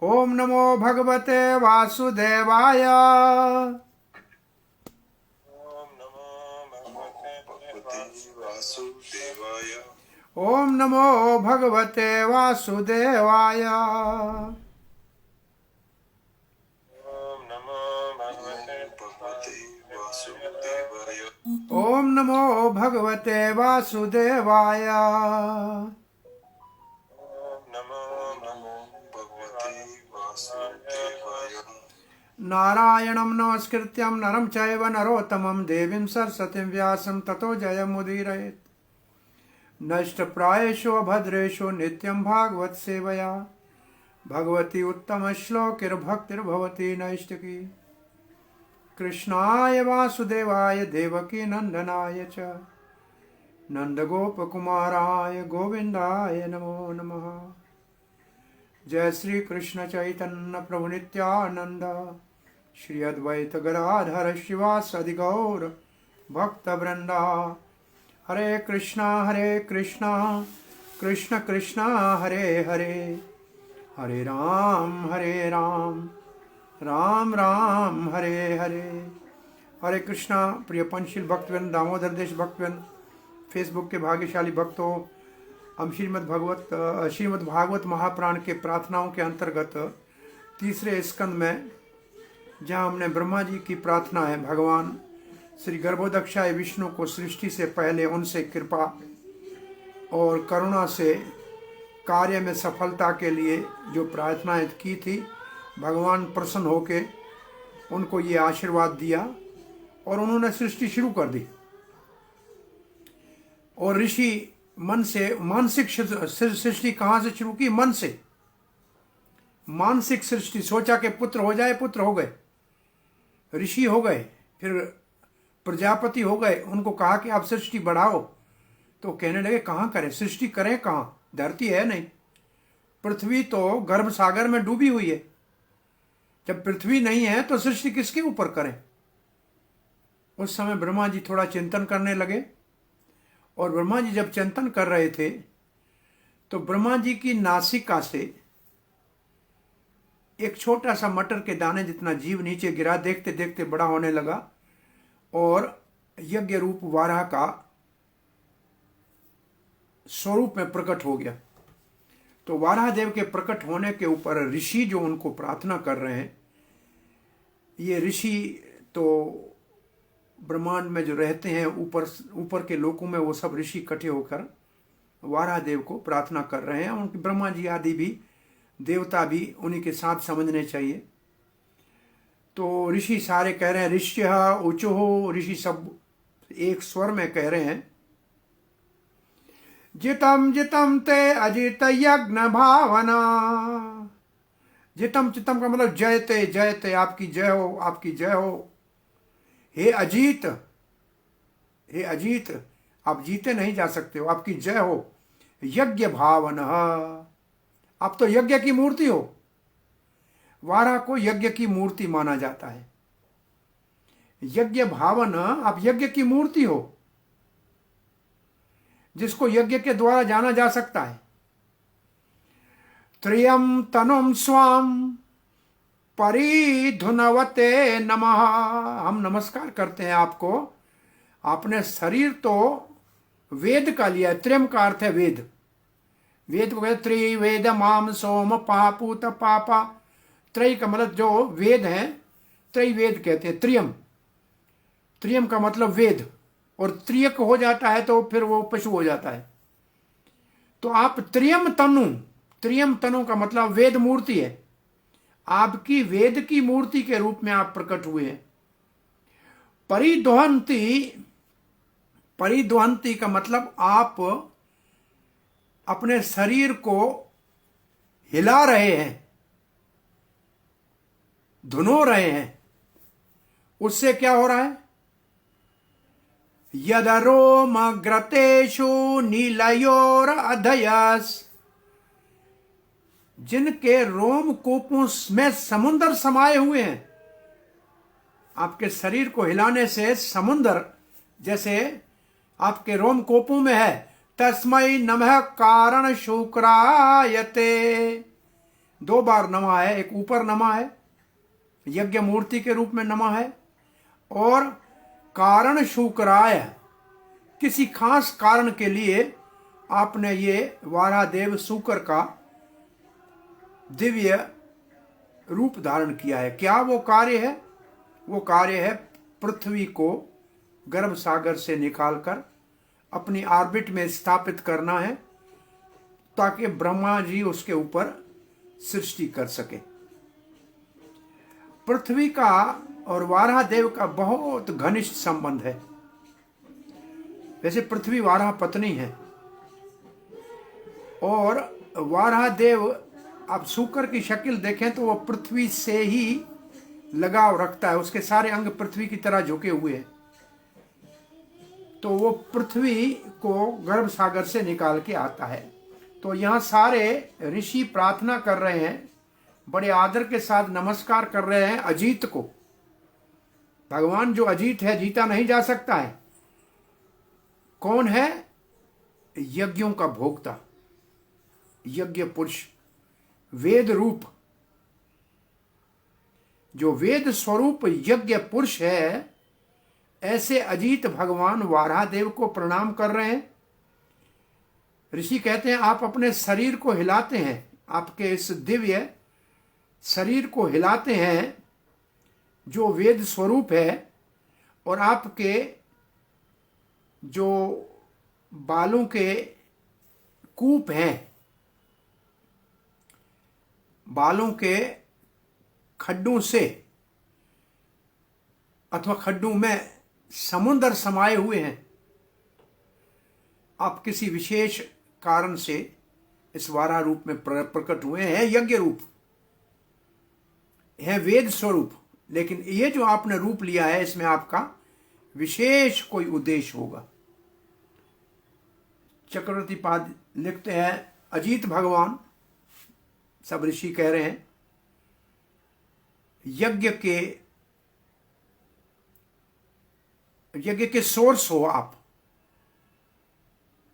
ओम नमो भगवते वासुदेवाय। ओम नमो भगवते वासुदेवाय। ओम नमो भगवते वासुदेवाय। ओम नमो भगवते वासुदेवाय। ओम नमो भगवते वासुदेवाय। ओम नमो भगवते वासुदेवाय। नारायणं नमस्कृत्यं नरं चैव नरोत्तमं देवीं सरस्वतीं व्यासं ततो जयमुदीरयेत्। नष्टप्रायेषु अभद्रेषु नित्यं भागवत सेवया भगवती उत्तमश्लोकिर्भक्तिर्भवती नैष्टिकी। कृष्णाय वासुदेवाय देवकी नंदनाय च नंदगोपकुमाराय गोविंदाय नमो नमः। जय श्री कृष्ण चैतन्य प्रभु नित्यानंद श्री अद्वैत गदाधर शिवासादि गौर भक्त वृंदा। हरे कृष्णा कृष्ण कृष्णा हरे हरे, हरे राम राम राम हरे हरे। हरे कृष्णा। प्रिय पंचशील भक्तवृंद, दामोदर देश भक्तवृंद, फेसबुक के भाग्यशाली भक्तों, हम श्रीमद् भागवत महाप्राण के प्रार्थनाओं के अंतर्गत तीसरे स्कंद में, जहाँ हमने ब्रह्मा जी की प्रार्थना है भगवान श्री गर्भोदक्षाय विष्णु को सृष्टि से पहले उनसे कृपा और करुणा से कार्य में सफलता के लिए जो प्रार्थनाएं की थी, भगवान प्रसन्न होके उनको ये आशीर्वाद दिया और उन्होंने सृष्टि शुरू कर दी। और ऋषि मन से मानसिक सृष्टि कहाँ से शुरू की? मन से मानसिक सृष्टि। सोचा कि पुत्र हो जाए, पुत्र हो गए, ऋषि हो गए, फिर प्रजापति हो गए। उनको कहा कि आप सृष्टि बढ़ाओ, तो कहने लगे कहाँ करें, सृष्टि करें कहाँ, धरती है नहीं, पृथ्वी तो गर्भ सागर में डूबी हुई है। जब पृथ्वी नहीं है तो सृष्टि किसके ऊपर करें? उस समय ब्रह्मा जी थोड़ा चिंतन करने लगे, और ब्रह्मा जी जब चिंतन कर रहे थे तो ब्रह्मा जी की नासिका से एक छोटा सा मटर के दाने जितना जीव नीचे गिरा। देखते देखते बड़ा होने लगा और यज्ञ रूप वाराह का स्वरूप में प्रकट हो गया। तो वाराह देव के प्रकट होने के ऊपर ऋषि जो उनको प्रार्थना कर रहे हैं, ये ऋषि तो ब्रह्मांड में जो रहते हैं ऊपर के लोकों में, वो सब ऋषि इकट्ठे होकर वाराह देव को प्रार्थना कर रहे हैं। उनके ब्रह्मा जी आदि भी देवता भी उन्हीं के साथ समझने चाहिए। तो ऋषि सारे कह रहे हैं ऋष्य ऊचुः, ऋषि सब एक स्वर में कह रहे हैं जितम जितम ते अजित यज्ञ भावना। जितम चितम का मतलब जयते जयते, आपकी जय हो, आपकी जय हो। हे अजीत, हे अजीत, आप जीते नहीं जा सकते हो, आपकी जय हो। यज्ञ भावन, आप तो यज्ञ की मूर्ति हो। वाराह को यज्ञ की मूर्ति माना जाता है। यज्ञ भावन, आप यज्ञ की मूर्ति हो, जिसको यज्ञ के द्वारा जाना जा सकता है। त्रियम तनुम स्वाम परिधुनवते नमः। हम नमस्कार करते हैं आपको। आपने शरीर तो वेद का लिया है। त्रियम का अर्थ है वेद। वेद को कहते त्रिवेद माम सोम पापूत पापा। त्रय का मतलब जो वेद है, त्रैवेद कहते हैं। त्रियम, त्रियम का मतलब वेद, और त्रियक हो जाता है तो फिर वो पशु हो जाता है। तो आप त्रियम तनु, त्रियम तनु का मतलब वेद मूर्ति है। आपकी वेद की मूर्ति के रूप में आप प्रकट हुए हैं। परिदोहंती, परिदोहंती का मतलब आप अपने शरीर को हिला रहे हैं, धुनो रहे हैं। उससे क्या हो रहा है? यदरोमग्रतेषु नीलयोर अधयस। जिनके रोम कूपों में समुद्र समाये हुए हैं, आपके शरीर को हिलाने से समुद्र जैसे आपके रोम कोपों में है। तस्मै नमः कारण शुक्रायते। 2 बार नमा है, एक ऊपर नमा है, यज्ञ मूर्ति के रूप में नमा है, और कारण शुक्राय, किसी खास कारण के लिए आपने ये वारादेव शुक्र का दिव्य रूप धारण किया है। क्या वो कार्य है? वो कार्य है पृथ्वी को गर्भ सागर से निकालकर अपनी ऑर्बिट में स्थापित करना है, ताकि ब्रह्मा जी उसके ऊपर सृष्टि कर सके। पृथ्वी का और वाराह देव का बहुत घनिष्ठ संबंध है। वैसे पृथ्वी वाराह पत्नी है, और वाराह देव, आप शुक्र की शक्ल देखें तो वह पृथ्वी से ही लगाव रखता है, उसके सारे अंग पृथ्वी की तरह झुके हुए हैं। तो वो पृथ्वी को गर्भ सागर से निकाल के आता है। तो यहाँ सारे ऋषि प्रार्थना कर रहे हैं, बड़े आदर के साथ नमस्कार कर रहे हैं अजीत को। भगवान जो अजीत है, जीता नहीं जा सकता है। कौन है? यज्ञों का भोक्ता, यज्ञ पुरुष, वेद रूप, जो वेद स्वरूप यज्ञ पुरुष है। ऐसे अजीत भगवान वाराहदेव को प्रणाम कर रहे हैं। ऋषि कहते हैं आप अपने शरीर को हिलाते हैं, आपके इस दिव्य शरीर को हिलाते हैं जो वेद स्वरूप है, और आपके जो बालों के कूप हैं, बालों के खड्डों से अथवा खड्डों में समुद्र समाये हुए हैं। आप किसी विशेष कारण से इस वारा रूप में प्रकट हुए हैं। यज्ञ रूप है, वेद स्वरूप, लेकिन ये जो आपने रूप लिया है, इसमें आपका विशेष कोई उद्देश्य होगा। चक्रवर्ती पाद लिखते हैं, अजीत भगवान, सब ऋषि कह रहे हैं, यज्ञ के सोर्स हो आप।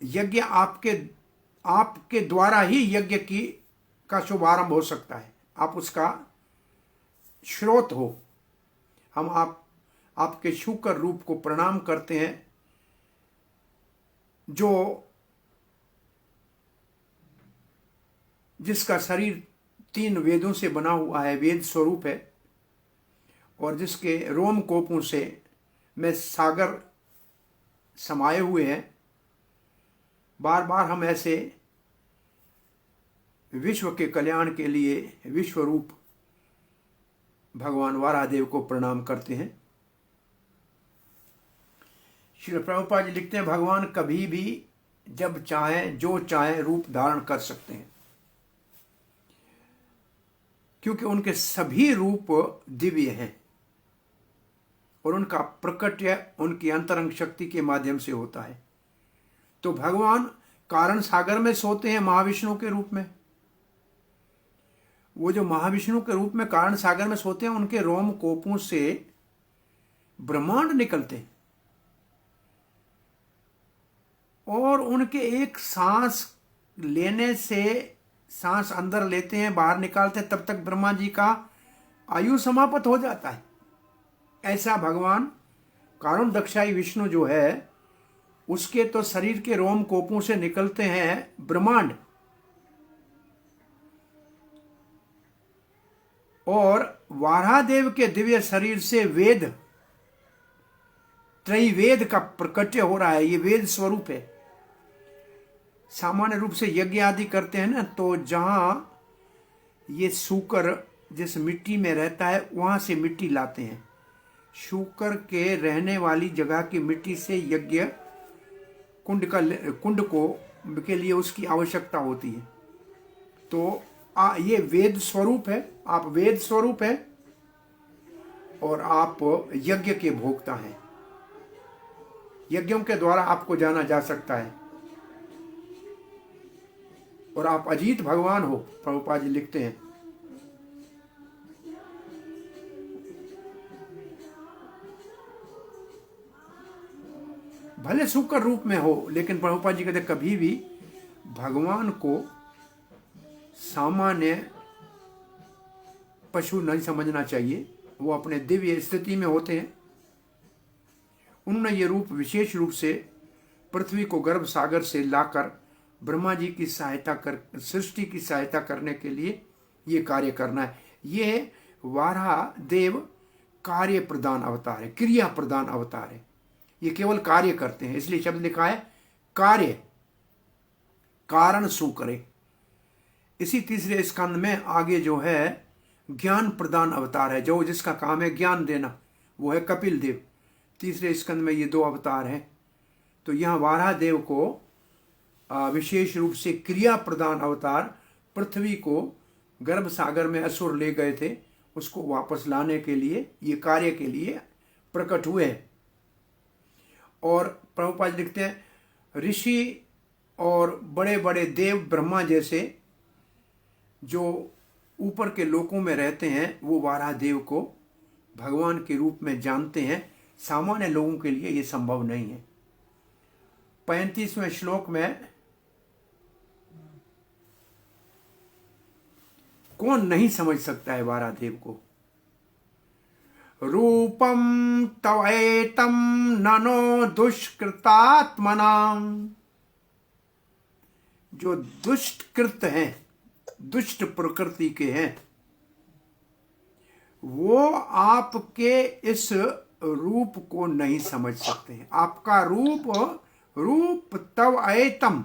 यज्ञ आपके द्वारा ही यज्ञ का शुभारंभ हो सकता है। आप उसका स्रोत हो। हम आपके शुक्र रूप को प्रणाम करते हैं, जिसका शरीर 3 वेदों से बना हुआ है, वेद स्वरूप है, और जिसके रोम कोपों से में सागर समाये हुए हैं। बार बार हम ऐसे विश्व के कल्याण के लिए विश्व रूप भगवान वारादेव को प्रणाम करते हैं। श्री प्रभुपाद जी लिखते हैं, भगवान कभी भी जब चाहें जो चाहें रूप धारण कर सकते हैं, क्योंकि उनके सभी रूप दिव्य हैं और उनका प्रकट्य उनकी अंतरंग शक्ति के माध्यम से होता है। तो भगवान कारण सागर में सोते हैं महाविष्णु के रूप में। वो जो महाविष्णु के रूप में कारण सागर में सोते हैं, उनके रोम कोपों से ब्रह्मांड निकलते हैं, और उनके एक सांस लेने से, सांस अंदर लेते हैं बाहर निकालते हैं, तब तक ब्रह्मा जी का आयु समाप्त हो जाता है। ऐसा भगवान कारण दक्षाई विष्णु जो है, उसके तो शरीर के रोम कोपों से निकलते हैं ब्रह्मांड, और वाराहदेव के दिव्य शरीर से वेद, त्रैवेद का प्रकट्य हो रहा है। ये वेद स्वरूप है। सामान्य रूप से यज्ञ आदि करते हैं ना, तो जहां ये शुक्र जिस मिट्टी में रहता है, वहां से मिट्टी लाते हैं। शुक्र के रहने वाली जगह की मिट्टी से यज्ञ कुंड के लिए उसकी आवश्यकता होती है। तो ये वेद स्वरूप है। आप वेद स्वरूप है और आप यज्ञ के भोक्ता हैं। यज्ञों के द्वारा आपको जाना जा सकता है, और आप अजीत भगवान हो। प्रभुपाद जी लिखते हैं, भले शुक्र रूप में हो, लेकिन प्रभुपाद जी कहते कभी भी भगवान को सामान्य पशु नहीं समझना चाहिए, वो अपने दिव्य स्थिति में होते हैं। उन्होंने ये रूप विशेष रूप से पृथ्वी को गर्भ सागर से लाकर ब्रह्मा जी की सहायता कर, सृष्टि की सहायता करने के लिए ये कार्य करना है। ये वाराह देव कार्य प्रदान अवतार है, क्रिया प्रदान अवतार है। ये केवल कार्य करते हैं, इसलिए शब्द लिखा है कार्य, कारण सु करे। इसी तीसरे स्कंद में आगे जो है ज्ञान प्रदान अवतार है, जो जिसका काम है ज्ञान देना, वो है कपिल देव। तीसरे स्कंद में ये दो अवतार हैं। तो यहाँ वाराह देव को विशेष रूप से क्रिया प्रदान अवतार, पृथ्वी को गर्भ सागर में असुर ले गए थे, उसको वापस लाने के लिए, ये कार्य के लिए प्रकट हुए हैं। और प्रभुपाद लिखते हैं ऋषि और बड़े बड़े देव ब्रह्मा जैसे जो ऊपर के लोकों में रहते हैं, वो वाराह देव को भगवान के रूप में जानते हैं। सामान्य लोगों के लिए ये संभव नहीं है। 35वें श्लोक में कौन नहीं समझ सकता है वाराह देव को? रूपम तवेतम ननो दुष्कृतात्मनाम। जो दुष्टकृत हैं, दुष्ट प्रकृति के हैं, वो आपके इस रूप को नहीं समझ सकते हैं। आपका रूप तव अयतम,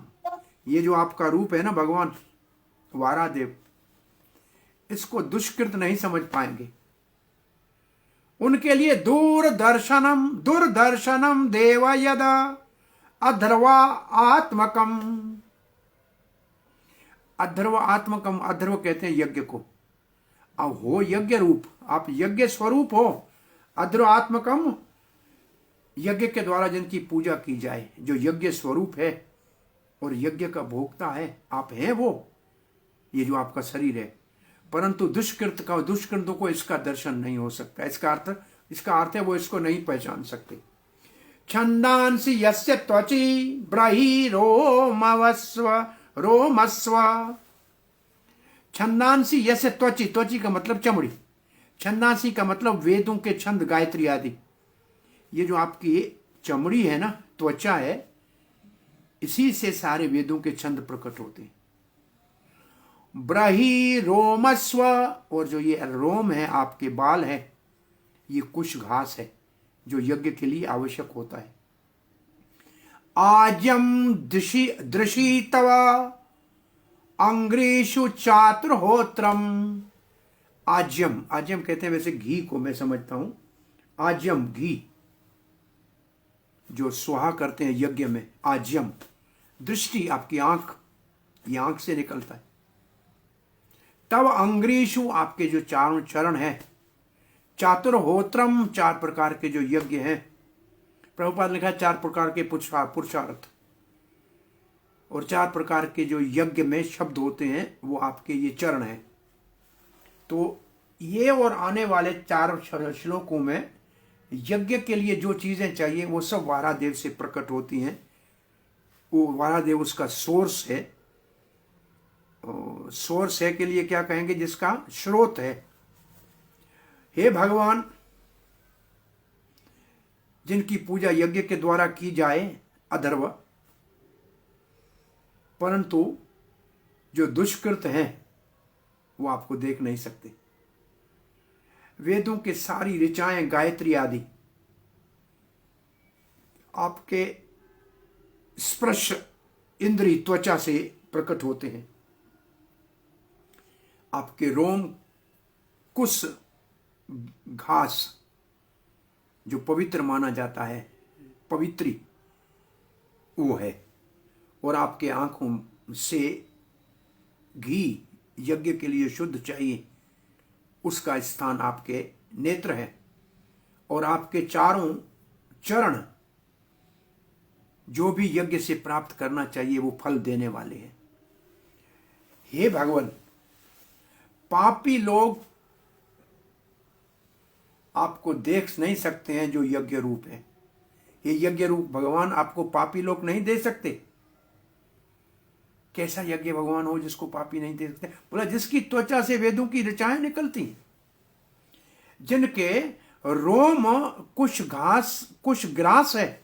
ये जो आपका रूप है ना भगवान वाराह देव, इसको दुष्कृत नहीं समझ पाएंगे। उनके लिए दुर्दर्शनम देव यदा अध्रवा आत्मकम। अध्रव आत्मकम, अध्रव कहते हैं यज्ञ को। अब हो यज्ञ रूप, आप यज्ञ स्वरूप हो। अध्रव आत्मकम, यज्ञ के द्वारा जिनकी पूजा की जाए, जो यज्ञ स्वरूप है और यज्ञ का भोक्ता है, आप हैं वो, ये जो आपका शरीर है। परंतु दुष्कृतों को इसका दर्शन नहीं हो सकता। इसका अर्थ है वो इसको नहीं पहचान सकते। छंदांसि यस्य त्वचि ब्रही रोमस्व। छंदांसी यस्य त्वचि, त्वचि का मतलब चमड़ी, छंदांसी का मतलब वेदों के छंद, गायत्री आदि। ये जो आपकी चमड़ी है ना, त्वचा है, इसी से सारे वेदों के छंद प्रकट होते हैं। ब्रही रोमस्व, और जो ये रोम है, आपके बाल है, ये कुश घास है जो यज्ञ के लिए आवश्यक होता है। आज्यम दृशी तव अंग्रेशु चातुर्होत्रम। आज्यम, आज्यम कहते हैं वैसे घी को मैं समझता हूं। आज्यम घी जो स्वाहा करते हैं यज्ञ में, आज्यम। दृष्टि आपकी आंख, ये आंख से निकलता है। तब अंग्रेशु आपके जो चारों चरण हैं, चातुर्होत्रम, चार प्रकार के जो यज्ञ हैं। प्रभुपाद ने लिखा है 4 प्रकार के पुरुषार्थ, और 4 प्रकार के जो यज्ञ में शब्द होते हैं वो आपके ये चरण हैं। तो ये और आने वाले 4 श्लोकों में यज्ञ के लिए जो चीजें चाहिए वो सब वाराह देव से प्रकट होती हैं। वो वाराह देव उसका सोर्स है। सोर्स है के लिए क्या कहेंगे? जिसका स्रोत है। हे भगवान, जिनकी पूजा यज्ञ के द्वारा की जाए अधर्व, परंतु जो दुष्कृत हैं वो आपको देख नहीं सकते। वेदों के सारी ऋचाएं, गायत्री आदि आपके स्पर्श इंद्री त्वचा से प्रकट होते हैं। आपके रोम कुश घास जो पवित्र माना जाता है, पवित्री वो है। और आपके आंखों से घी यज्ञ के लिए शुद्ध चाहिए, उसका स्थान आपके नेत्र है। और आपके चारों चरण जो भी यज्ञ से प्राप्त करना चाहिए वो फल देने वाले हैं। हे भगवान, पापी लोग आपको देख नहीं सकते हैं जो यज्ञ रूप है। ये यज्ञ रूप भगवान आपको पापी लोग नहीं दे सकते। कैसा यज्ञ भगवान हो जिसको पापी नहीं दे सकते? बोला जिसकी त्वचा से वेदों की ऋचाएं निकलती हैं। जिनके रोम कुश ग्रास है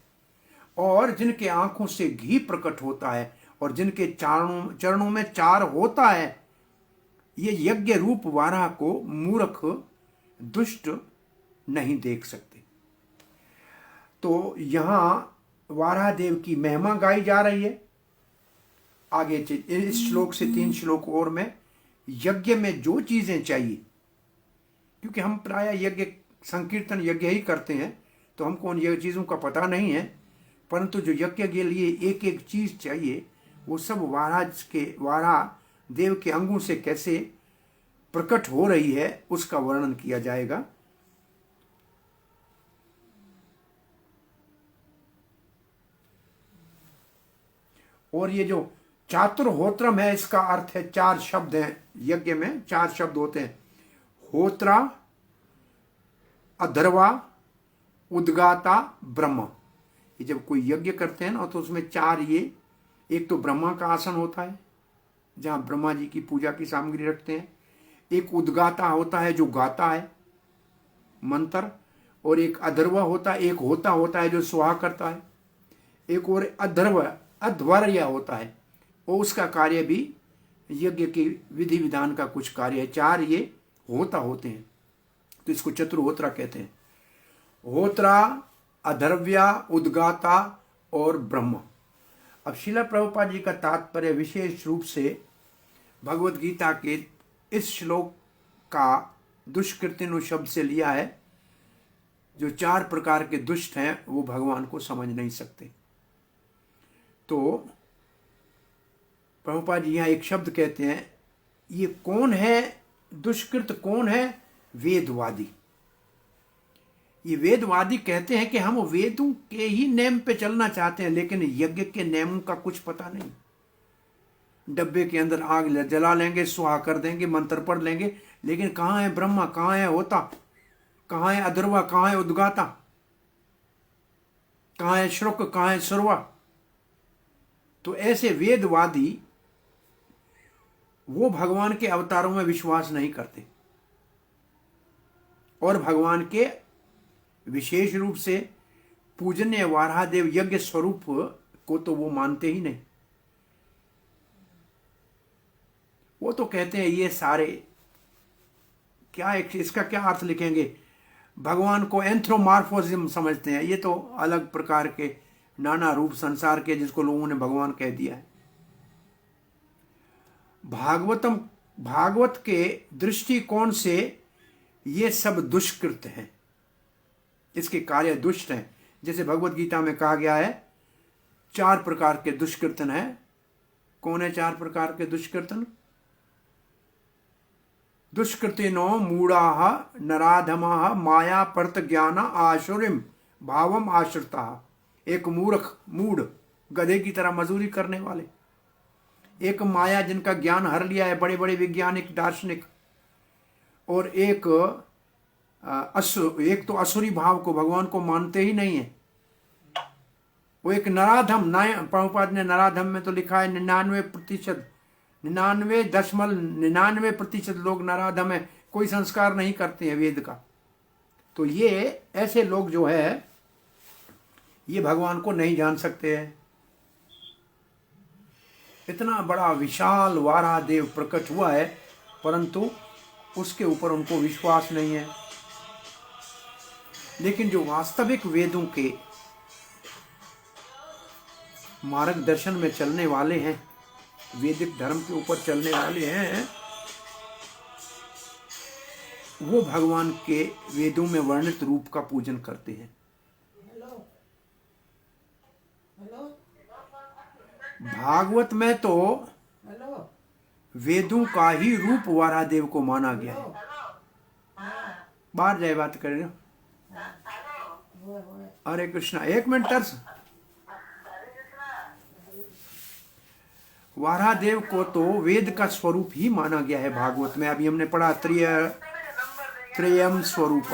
और जिनके आंखों से घी प्रकट होता है और जिनके चरणों में चार होता है, ये यज्ञ रूप वाराह को मूर्ख दुष्ट नहीं देख सकते। तो यहां वाराह देव की महिमा गाई जा रही है। आगे इस श्लोक से 3 श्लोक और में यज्ञ में जो चीजें चाहिए, क्योंकि हम प्राय यज्ञ संकीर्तन यज्ञ ही करते हैं तो हमको उन ये चीजों का पता नहीं है, परंतु जो यज्ञ के लिए एक एक चीज चाहिए वो सब वाराह देव के अंगों से कैसे प्रकट हो रही है उसका वर्णन किया जाएगा। और ये जो चातुर्होत्रम है, इसका अर्थ है 4 शब्द हैं। यज्ञ में 4 शब्द होते हैं, होत्रा, अधर्वा, उद्गाता, ब्रह्म। ये जब कोई यज्ञ करते हैं ना तो उसमें 4 ये, एक तो ब्रह्मा का आसन होता है जहां ब्रह्मा जी की पूजा की सामग्री रखते हैं, एक उद्गाता होता है जो गाता है मंत्र, और एक अधर्वा होता है, एक होता है जो स्वाहा करता है, एक और अध्वर्य होता है वो उसका कार्य भी यज्ञ के विधि विधान का कुछ कार्य है। 4 ये होते हैं तो इसको चतुर्होत्रा कहते हैं। होत्रा, अधर्व्या, उद्गाता और ब्रह्म। अब श्रील प्रभुपाद जी का तात्पर्य विशेष रूप से भगवत गीता के इस श्लोक का दुष्कृतिनु शब्द से लिया है। जो 4 प्रकार के दुष्ट हैं वो भगवान को समझ नहीं सकते। तो प्रभुपाद जी यहाँ एक शब्द कहते हैं, ये कौन है दुष्कृत, कौन है? वेदवादी। ये वेदवादी कहते हैं कि हम वेदों के ही नेम पे चलना चाहते हैं, लेकिन यज्ञ के नियमों का कुछ पता नहीं। डब्बे के अंदर आग जला लेंगे, सुहा कर देंगे, मंत्र पढ़ लेंगे, लेकिन कहाँ है ब्रह्मा, कहाँ है होता, कहाँ है अधर्वा, कहाँ है उद्गाता, कहाँ है श्रुक, कहाँ है सुरवा। तो ऐसे वेदवादी वो भगवान के अवतारों में विश्वास नहीं करते और भगवान के विशेष रूप से पूजनीय वाराहदेव यज्ञ स्वरूप को तो वो मानते ही नहीं। वो तो कहते हैं ये सारे क्या, इसका क्या अर्थ लिखेंगे, भगवान को एंथ्रोमार्फोसिज्म समझते हैं। ये तो अलग प्रकार के नाना रूप संसार के जिसको लोगों ने भगवान कह दिया है। भागवत के दृष्टिकोण से ये सब दुष्कृत हैं, इसके कार्य दुष्ट हैं। जैसे भगवत गीता में कहा गया है 4 प्रकार के दुष्कृतन है। कौन है 4 प्रकार के दुष्कृतन? दुष्कृतिनो मूढ़ा नराधमा माया परत ज्ञान आशुरिम भावम आश्रिता। एक मूढ़ गधे की तरह मजूरी करने वाले, एक माया जिनका ज्ञान हर लिया है बड़े बड़े वैज्ञानिक दार्शनिक, और एक तो असुरी भाव को, भगवान को मानते ही नहीं है। वो एक नराधम, प्रभुपाद ने नराधम में तो लिखा है 99.99% लोग नराधम है, कोई संस्कार नहीं करते हैं वेद का। तो ये ऐसे लोग जो है ये भगवान को नहीं जान सकते हैं। इतना बड़ा विशाल वाराहदेव प्रकट हुआ है परंतु उसके ऊपर उनको विश्वास नहीं है। लेकिन जो वास्तविक वेदों के मार्गदर्शन में चलने वाले हैं, वैदिक धर्म के ऊपर चलने वाले हैं, वो भगवान के वेदों में वर्णित रूप का पूजन करते हैं। भागवत में तो वेदों का ही रूप वाराहदेव को माना गया है। बाहर जाए बात कर रहे हो। हरे कृष्णा, 1 मिनट टर्स। वाराहदेव को तो वेद का स्वरूप ही माना गया है भागवत में। अभी हमने पढ़ा त्रयम स्वरूप,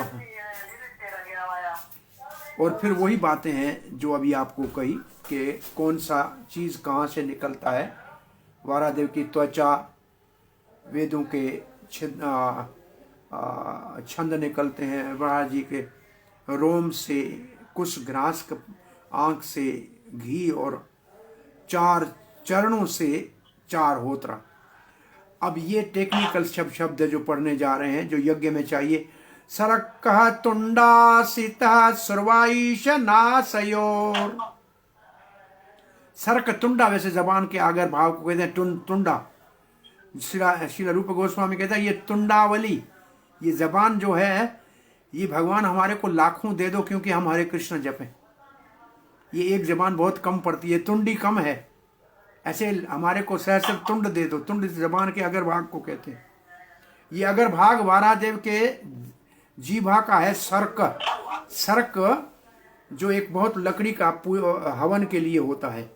और फिर वही बातें हैं जो अभी आपको कही कि कौन सा चीज कहाँ से निकलता है। वाराहदेव की त्वचा, वेदों के छंद निकलते हैं। महाराज जी के रोम से, कुछ ग्रास आंख से घी, और 4 चरणों से 4 होत्रा। अब ये टेक्निकल शब्द जो पढ़ने जा रहे हैं, जो यज्ञ में चाहिए। सरक तुंडा सीता सुरवाईश नासयोर। सरक तुंडा वैसे जबान के आगर भाव को कहते हैं तुंडा। श्रील रूप गोस्वामी कहता है ये तुंडावली, ये जबान जो है, ये भगवान हमारे को लाखों दे दो, क्योंकि हम हरे कृष्ण जपें। ये एक जबान बहुत कम पड़ती है, तुंडी कम है। ऐसे हमारे को सहस्र तुंड दे दो। तुंड जबान के अगर भाग को कहते हैं। ये अगर भाग वारादेव के जीभा का है। सर्क जो एक बहुत लकड़ी का हवन के लिए होता है।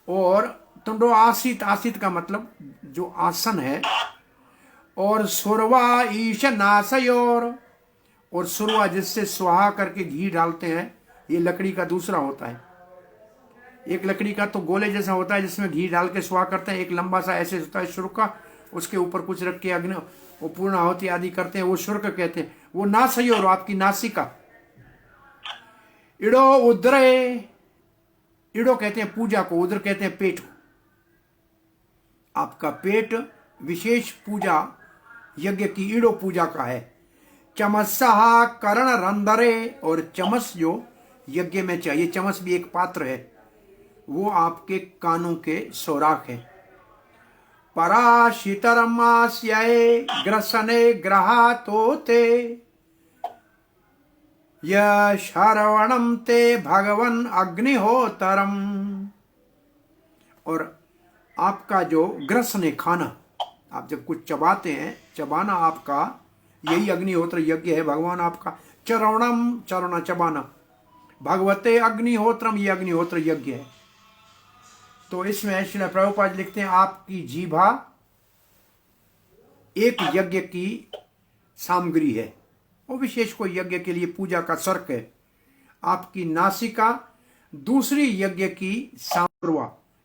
और तुंडो आसित, आसित का मतलब जो आसन है। और सुरवा ईश नासयोर, और सुरवा जिससे सुहा करके घी डालते हैं, ये लकड़ी का दूसरा होता है। एक लकड़ी का तो गोले जैसा होता है जिसमें घी डाल के सुहा करते हैं, एक लंबा सा ऐसे होता है शुर्क का, उसके ऊपर कुछ रख के अग्नि वो पूर्णाहुति आदि करते हैं, वो शुर्क कहते हैं। वो नासयोर, आपकी नासिका। इड़ो उद्रे, इड़ो कहते हैं पूजा को, उद्र कहते हैं पेट को। आपका पेट विशेष पूजा यज्ञ की ईड़ो पूजा का है। चमस्सा करण रंधरे, और चमस जो यज्ञ में चाहिए, चमस भी एक पात्र है, वो आपके कानों के सौराख है। पराशितरमास्ये ग्रसने ग्रहातोते, यशरवणम ते भगवन अग्निहोतरम। और आपका जो ग्रसने खाना, आप जब कुछ चबाते हैं, चबाना आपका यही अग्निहोत्र यज्ञ है। भगवान आपका चरवणम, चरवना चबाना, भगवते अग्निहोत्रम, ये अग्निहोत्र यज्ञ है। तो इसमें श्रील प्रभुपाद लिखते हैं आपकी जीभा एक यज्ञ की सामग्री है, वो विशेष कोई यज्ञ के लिए पूजा का सर्क है। आपकी नासिका दूसरी यज्ञ की सामग्री,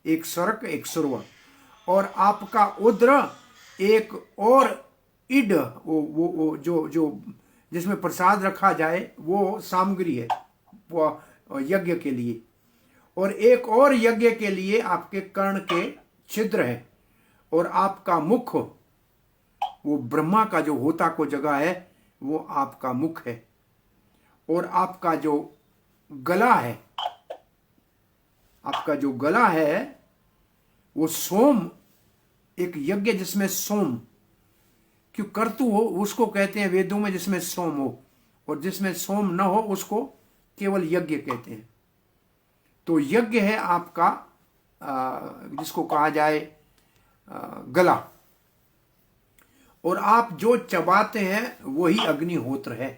एक सर्क एक सुरवा। और आपका उद्र एक और इड, वो जो जिसमें प्रसाद रखा जाए, वो सामग्री है वो यज्ञ के लिए। और एक और यज्ञ के लिए आपके कर्ण के छिद्र है। और आपका मुख, वो ब्रह्मा का जो होता को जगह है, वो आपका मुख है। और आपका जो गला है, आपका जो गला है वो सोम, एक यज्ञ जिसमें सोम क्यों कर्तु हो उसको कहते हैं वेदों में, जिसमें सोम हो। और जिसमें सोम न हो उसको केवल यज्ञ कहते हैं। तो यज्ञ है आपका जिसको कहा जाए गला। और आप जो चबाते हैं वही अग्निहोत्र है।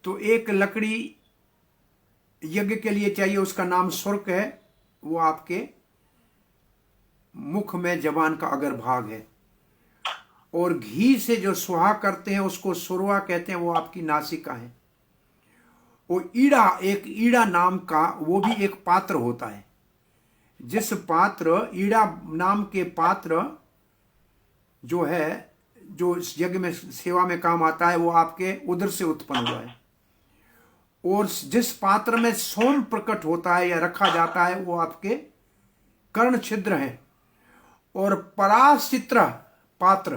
तो एक लकड़ी यज्ञ के लिए चाहिए, उसका नाम सुर्क है, वो आपके मुख में जबान का अगर भाग है। और घी से जो सुहा करते हैं उसको सुरवा कहते हैं, वो आपकी नासिका है। वो ईड़ा, एक ईड़ा नाम का वो भी एक पात्र होता है। जिस पात्र, ईड़ा नाम के पात्र जो है, जो इस यज्ञ में सेवा में काम आता है, वो आपके उदर से उत्पन्न हुआ है। और जिस पात्र में सोम प्रकट होता है या रखा जाता है, वो आपके कर्ण छिद्र हैं। और पराशित्र पात्र,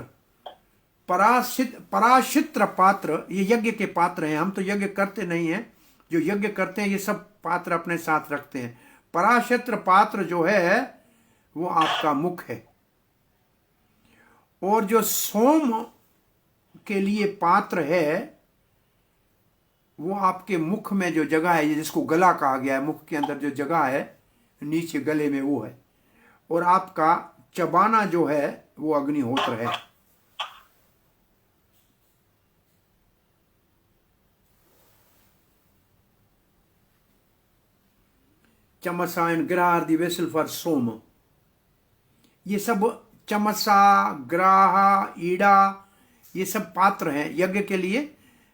पराशित्र पात्र, ये यज्ञ के पात्र हैं। हम तो यज्ञ करते नहीं हैं, जो यज्ञ करते हैं ये सब पात्र अपने साथ रखते हैं। पराशित्र पात्र जो है वो आपका मुख है। और जो सोम के लिए पात्र है, वो आपके मुख में जो जगह है, जिसको गला कहा गया है, मुख के अंदर जो जगह है नीचे गले में, वो है। और आपका चबाना जो है वो अग्निहोत्र है। Chamasa and graha are the vessel for Soma. ये सब चमसा, ग्राह, ईड़ा, ये सब पात्र हैं यज्ञ के लिए।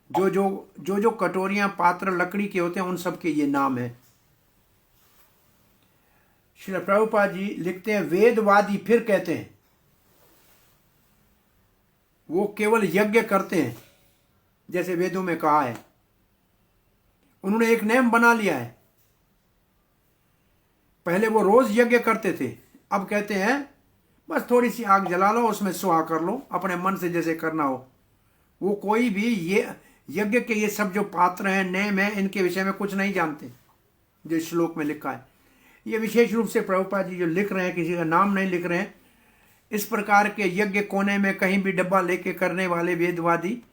जो कटोरियां, पात्र लकड़ी के होते हैं, उन सब के ये नाम है। श्री प्रभुपाद जी लिखते हैं, वेदवादी फिर कहते हैं वो केवल यज्ञ करते हैं, जैसे वेदों में कहा है। उन्होंने एक नियम बना लिया है। पहले वो रोज यज्ञ करते थे, अब कहते हैं बस थोड़ी सी आग जला लो, उसमें सुहा कर लो, अपने मन से जैसे करना हो। वो कोई भी ये यज्ञ के ये सब जो पात्र हैं, नियम है, इनके विषय में कुछ नहीं जानते, जो श्लोक में लिखा है। ये विशेष रूप से प्रभुपाद जी जो लिख रहे हैं, किसी का नाम नहीं लिख रहे हैं। इस प्रकार के यज्ञ कोने में कहीं भी डब्बा लेके करने वाले वेदवादी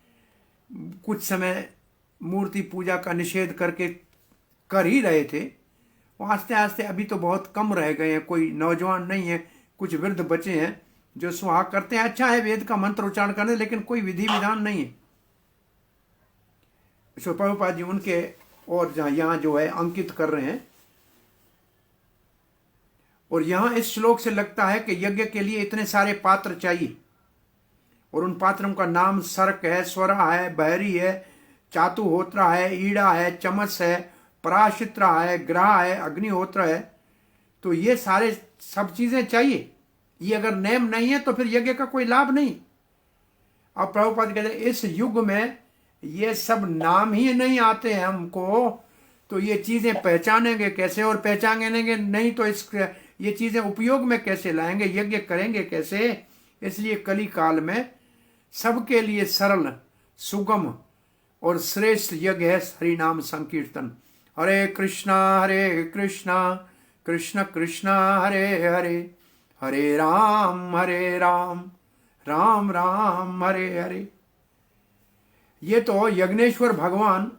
कुछ समय मूर्ति पूजा का निषेध करके कर ही रहे थे। वो आस्ते आस्ते अभी तो बहुत कम रह गए हैं, कोई नौजवान नहीं है, कुछ वृद्ध बचे हैं जो सुहाग करते हैं। अच्छा है वेद का मंत्र उच्चारण करने, लेकिन कोई विधि विधान नहीं है। सो प्रभुपाद जी उनके और यहाँ जो है अंकित कर रहे हैं। और यहाँ इस श्लोक से लगता है कि यज्ञ के लिए इतने सारे पात्र चाहिए, और उन पात्रों का नाम सर्क है, स्वरा है, बहरी है, चातुहोत्रा है, ईड़ा है, चमस है, पराशित्रा है, ग्रह है, अग्निहोत्र है। तो ये सारे सब चीजें चाहिए। ये अगर नेम नहीं है तो फिर यज्ञ का कोई लाभ नहीं। अब प्रभुपाद कहते हैं इस युग में ये सब नाम ही नहीं आते हैं हमको, तो ये चीजें पहचानेंगे कैसे, और पहचानेंगे नहीं तो इस ये चीजें उपयोग में कैसे लाएंगे, यज्ञ करेंगे कैसे। इसलिए कली काल में सबके लिए सरल, सुगम और श्रेष्ठ यज्ञ है हरि नाम संकीर्तन। हरे कृष्णा कृष्ण कृष्ण हरे हरे, हरे राम राम राम हरे हरे। ये तो यज्ञेश्वर भगवान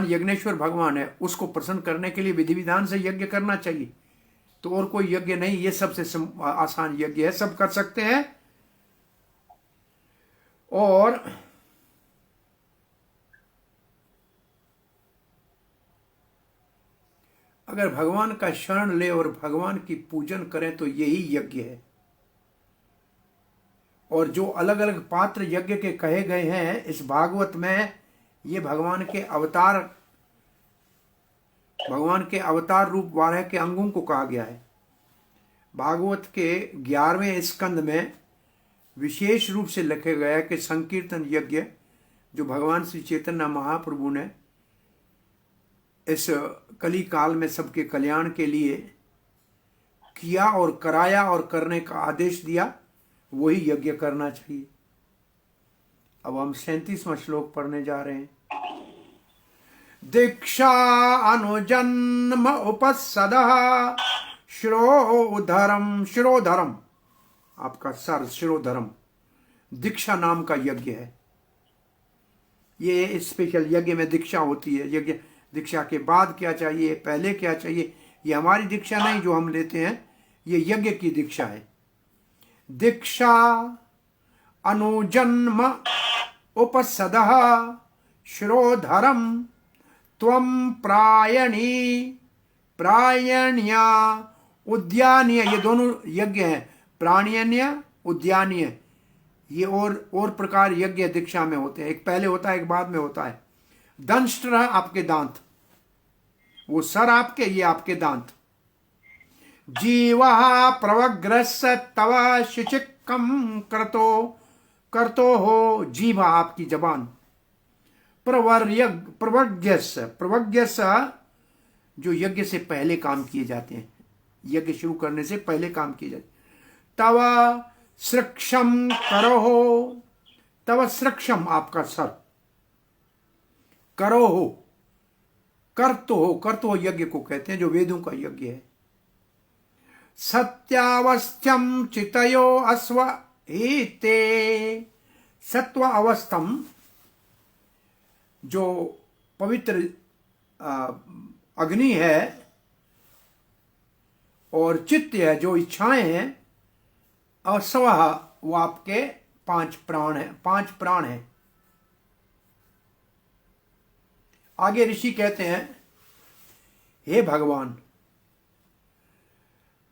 यज्ञेश्वर भगवान है, उसको प्रसन्न करने के लिए विधि विधान से यज्ञ करना चाहिए। तो और कोई यज्ञ नहीं, ये सबसे आसान यज्ञ है, सब कर सकते हैं। और अगर भगवान का शरण ले और भगवान की पूजन करें तो यही यज्ञ है। और जो अलग अलग पात्र यज्ञ के कहे गए हैं इस भागवत में, ये भगवान के अवतार रूप 12 के अंगों को कहा गया है। भागवत के 11वें स्कंद में विशेष रूप से लिखे गया है कि संकीर्तन यज्ञ जो भगवान श्री चैतन्य महाप्रभु ने इस कली काल में सबके कल्याण के लिए किया और कराया और करने का आदेश दिया, वही यज्ञ करना चाहिए। अब हम 37वां श्लोक पढ़ने जा रहे हैं। दीक्षा अनुजन्म उपसदः शिरोधरम, आपका सर शिरोधरम दीक्षा नाम का यज्ञ है। ये स्पेशल यज्ञ में दीक्षा होती है। यज्ञ दीक्षा के बाद क्या चाहिए, पहले क्या चाहिए, ये हमारी दीक्षा नहीं जो हम लेते हैं, ये यज्ञ की दीक्षा है। दीक्षा अनुजन्म उपसदः शिरोधरम त्वं प्रायण्या उद्यानीय, ये दोनों यज्ञ हैं, प्राणीय उद्यानीय। ये और प्रकार यज्ञ दीक्षा में होते हैं, एक पहले होता है एक बाद में होता है। दंष्ट्र आपके दांत, वो सर आपके, ये आपके दांत। जीवा प्रवग्रस्य तव शुचिकम करतो हो, जीवा आपकी जबान। प्रवग्यस्य जो यज्ञ से पहले काम किए जाते हैं, यज्ञ शुरू करने से पहले काम किए जाते। तव सृक्षम करो हो, तव सृक्षम आपका सर, करो हो, कर्तो हो यज्ञ को कहते हैं जो वेदों का यज्ञ है। सत्यावस्थ्यम चितयो अश्व हेते, सत्व अवस्थम जो पवित्र अग्नि है, और चित्त है जो इच्छाएं हैं, और स्वह वो आपके 5 प्राण हैं। आगे ऋषि कहते हैं, हे भगवान,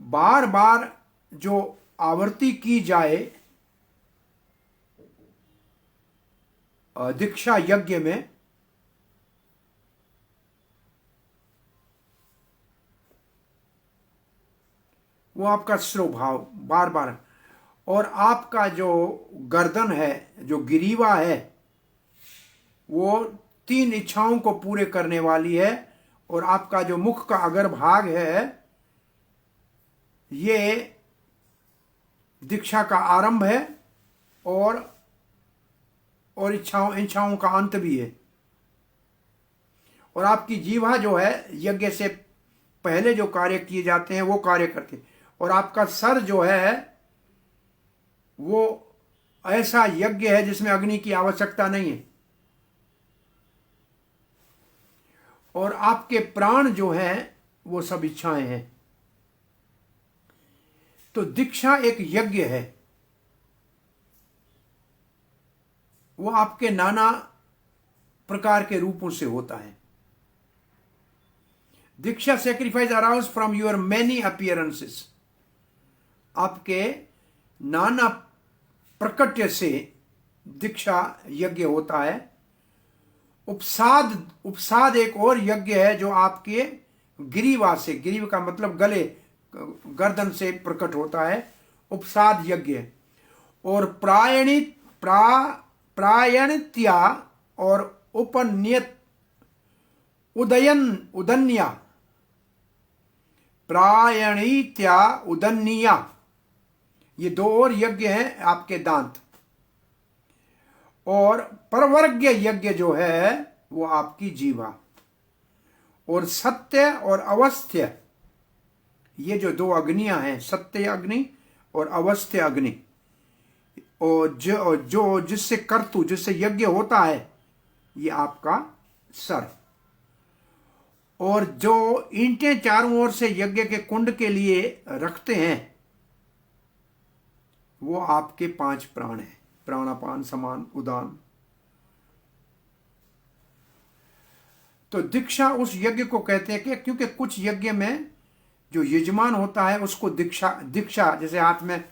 बार बार जो आवर्ती की जाए दीक्षा यज्ञ में, वो आपका शिरोभाव बार बार, और आपका जो गर्दन है, जो गिरीवा है, वो 3 इच्छाओं को पूरे करने वाली है। और आपका जो मुख का अगर भाग है, ये दीक्षा का आरंभ है और इच्छाओं का अंत भी है। और आपकी जीवा जो है, यज्ञ से पहले जो कार्य किए जाते हैं वो कार्य करते हैं। और आपका सर जो है, वो ऐसा यज्ञ है जिसमें अग्नि की आवश्यकता नहीं है। और आपके प्राण जो हैं वो सब इच्छाएं हैं। तो दीक्षा एक यज्ञ है। वो आपके नाना प्रकार के रूपों से होता है। Diksha sacrifice arouse from your many appearances. आपके नाना प्रकट्य से दीक्षा यज्ञ होता है। उपसाद एक और यज्ञ है जो आपके ग्रीवा से, ग्रीव का मतलब गले, गर्दन से प्रकट होता है, उपसाद यज्ञ। और प्रायणित्या और उपनियत उदन्या, प्रायणित्या उदन्या, ये 2 और यज्ञ हैं आपके दांत। और परवर्ग्य यज्ञ जो है वो आपकी जीवा। और सत्य और अवस्थ्य, ये जो 2 अग्नियां हैं, सत्य अग्नि और अवस्थ्य अग्नि, और जो जिससे कर्तु, जिससे यज्ञ होता है, ये आपका सर। और जो ईंटें चारों ओर से यज्ञ के कुंड के लिए रखते हैं, वो आपके 5 प्राण हैं, प्राणापान समान उदान। तो दीक्षा उस यज्ञ को कहते हैं कि क्योंकि कुछ यज्ञ में जो यजमान होता है उसको दीक्षा, जैसे हाथ में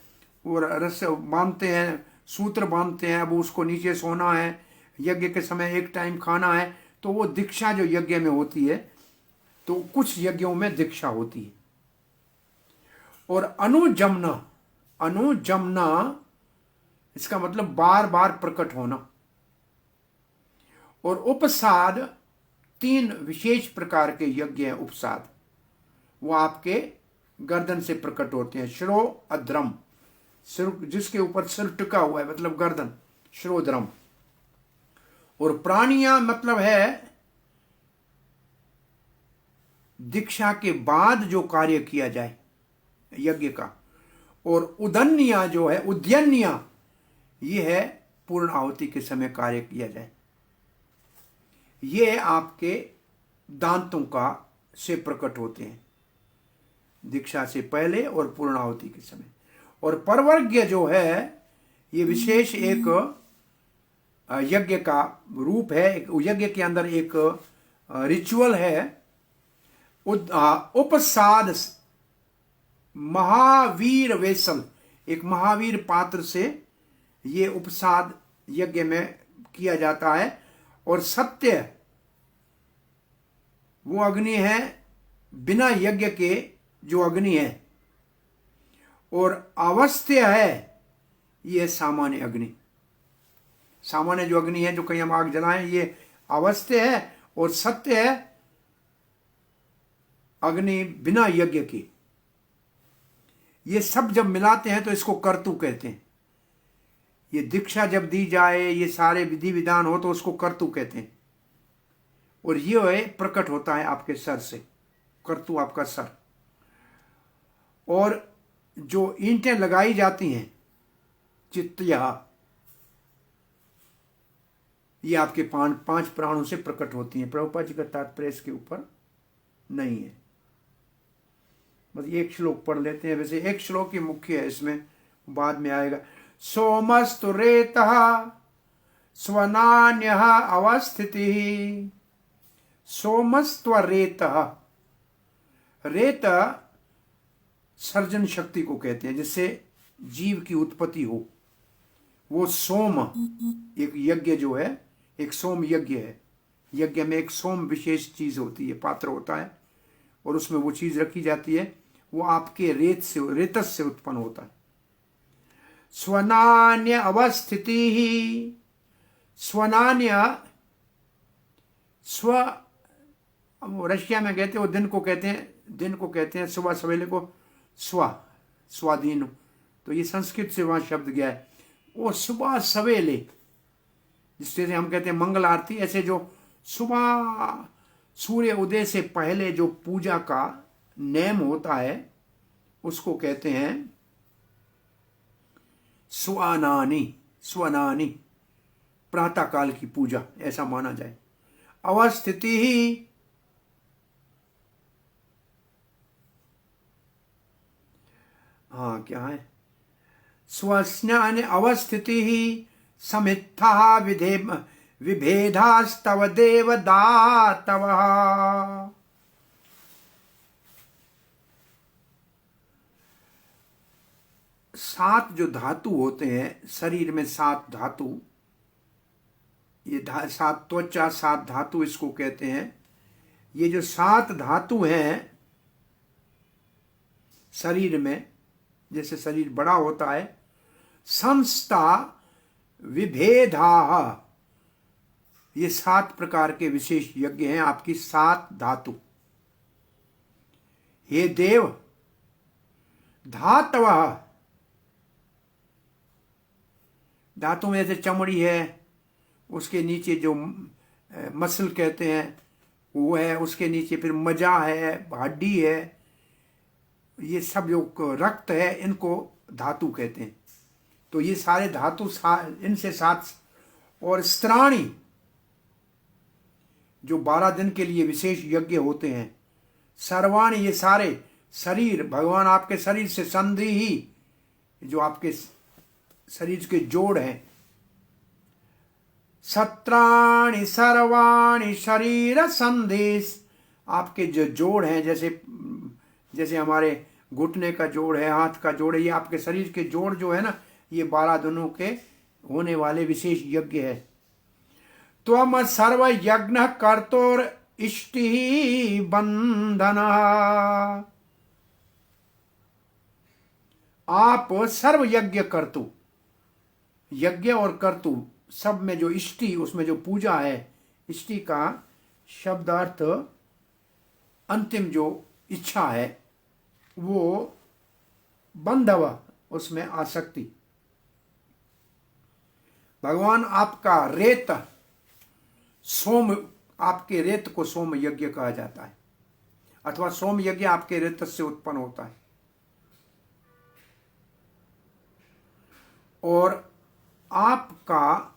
वो रस्से बांधते हैं, सूत्र बांधते हैं, अब उसको नीचे सोना है, यज्ञ के समय 1 टाइम खाना है, तो वो दीक्षा जो यज्ञ में होती है। तो कुछ यज्ञों में दीक्षा होती है। और अनुजमना इसका मतलब बार बार प्रकट होना। और उपसाद 3 विशेष प्रकार के यज्ञ हैं। उपसाद वो आपके गर्दन से प्रकट होते हैं। शिरो अद्रम, सिर जिसके ऊपर सिर टिका हुआ है, मतलब गर्दन, शिरोद्रम। और प्राणिया मतलब है दीक्षा के बाद जो कार्य किया जाए यज्ञ का। और उदन्या जो है, उद्यन्या, ये है पूर्ण आहुति के समय कार्य किया जाए। ये आपके दांतों का से प्रकट होते हैं दीक्षा से पहले और पूर्ण आहुति के समय। और परवर्ग्य जो है, ये विशेष एक यज्ञ का रूप है। यज्ञ के अंदर एक रिचुअल है। उपसाद महावीर वेसल, एक महावीर पात्र से ये उपसाद यज्ञ में किया जाता है। और सत्य वो अग्नि है बिना यज्ञ के जो अग्नि है। और अवस्थ्य है ये सामान्य अग्नि, सामान्य जो अग्नि है जो कहीं हम आग जलाएं, ये अवस्थ्य है। और सत्य है अग्नि बिना यज्ञ की। ये सब जब मिलाते हैं तो इसको कर्तु कहते हैं। ये दीक्षा जब दी जाए, ये सारे विधि विधान हो, तो उसको कर्तु कहते हैं। और ये प्रकट होता है आपके सर से, कर्तु आपका सर। और जो ईंटें लगाई जाती हैं चित्तया, ये आपके 5 प्राणों से प्रकट होती हैं। प्रभुपाद जी का तात्पर्य इसके ऊपर नहीं है, बस एक श्लोक पढ़ लेते हैं। वैसे एक श्लोक ही मुख्य है, इसमें बाद में आएगा। सोमस्तु रेतः स्वनान्यः अवस्थितिः। सोमस्त्व रेतः, रेत सर्जन शक्ति को कहते हैं, जिससे जीव की उत्पत्ति हो। वो सोम, एक यज्ञ जो है, एक सोम यज्ञ है। यज्ञ में एक सोम विशेष चीज होती है, पात्र होता है, और उसमें वो चीज रखी जाती है। वो आपके रेतस से उत्पन्न होता है। स्वनान्य अवस्थिति ही, स्वनान्य, स्व, वो रशिया में कहते हैं, वो दिन को कहते हैं सुबह सवेले को स्वाधीन। तो ये संस्कृत से वहां शब्द गया है। वो सुबह सवेले, जिससे हम कहते हैं मंगल आरती, ऐसे जो सुबह सूर्य उदय से पहले जो पूजा का नेम होता है उसको कहते हैं स्वनानी, प्रातः काल की पूजा, ऐसा माना जाए। अवस्थिति ही, हाँ क्या है, स्वस्नान अवस्थिति ही समित्था विभेदास्तव देवदातव। 7 जो धातु होते हैं शरीर में, 7 धातु, ये 7 त्वचा, 7 धातु इसको कहते हैं। ये जो 7 धातु हैं शरीर में, जैसे शरीर बड़ा होता है, संस्था विभेदा, ये 7 प्रकार के विशेष यज्ञ हैं आपकी 7 धातु। हे देव धातव, धातु में जैसे चमड़ी है, उसके नीचे जो मसल कहते हैं वो है, उसके नीचे फिर मज्जा है, हड्डी है, ये सब जो रक्त है इनको धातु कहते हैं। तो ये सारे धातु इनसे 7, और स्त्राणी जो 12 दिन के लिए विशेष यज्ञ होते हैं। सर्वाणी, ये सारे शरीर, भगवान आपके शरीर से संधि ही, जो आपके शरीर के जोड़ हैं। सत्राणि सर्वाणि शरीर संदेश, आपके जो जोड़ हैं, जैसे हमारे घुटने का जोड़ है, हाथ का जोड़ है, ये आपके शरीर के जोड़ जो है ना, ये 12 दिनों के होने वाले विशेष यज्ञ है। त्वम सर्व यज्ञ कर्तोर इष्टि बंधन, आप सर्व यज्ञ कर्तु, यज्ञ और कर्तु सब में जो इष्टि, उसमें जो पूजा है, इष्टि का शब्दार्थ अंतिम जो इच्छा है, वो बंधव, उसमें आसक्ति। भगवान आपका रेत सोम, आपके रेत को सोम यज्ञ कहा जाता है, अथवा सोम यज्ञ आपके रेत से उत्पन्न होता है। और आपका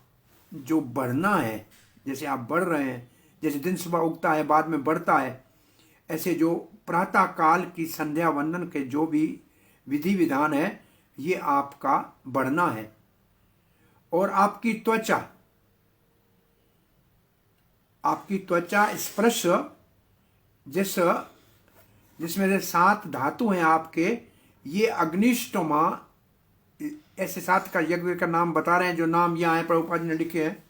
जो बढ़ना है, जैसे आप बढ़ रहे हैं, जैसे दिन सुबह उगता है बाद में बढ़ता है, ऐसे जो प्रातः काल की संध्या वंदन के जो भी विधि विधान है, ये आपका बढ़ना है। और आपकी त्वचा स्पर्श, जिसमें से 7 धातु हैं आपके, ये अग्निष्टोमा, ऐसे 7 का यज्ञ का नाम बता रहे हैं, जो नाम यहाँ है प्रभुपाद जी ने लिखे हैं।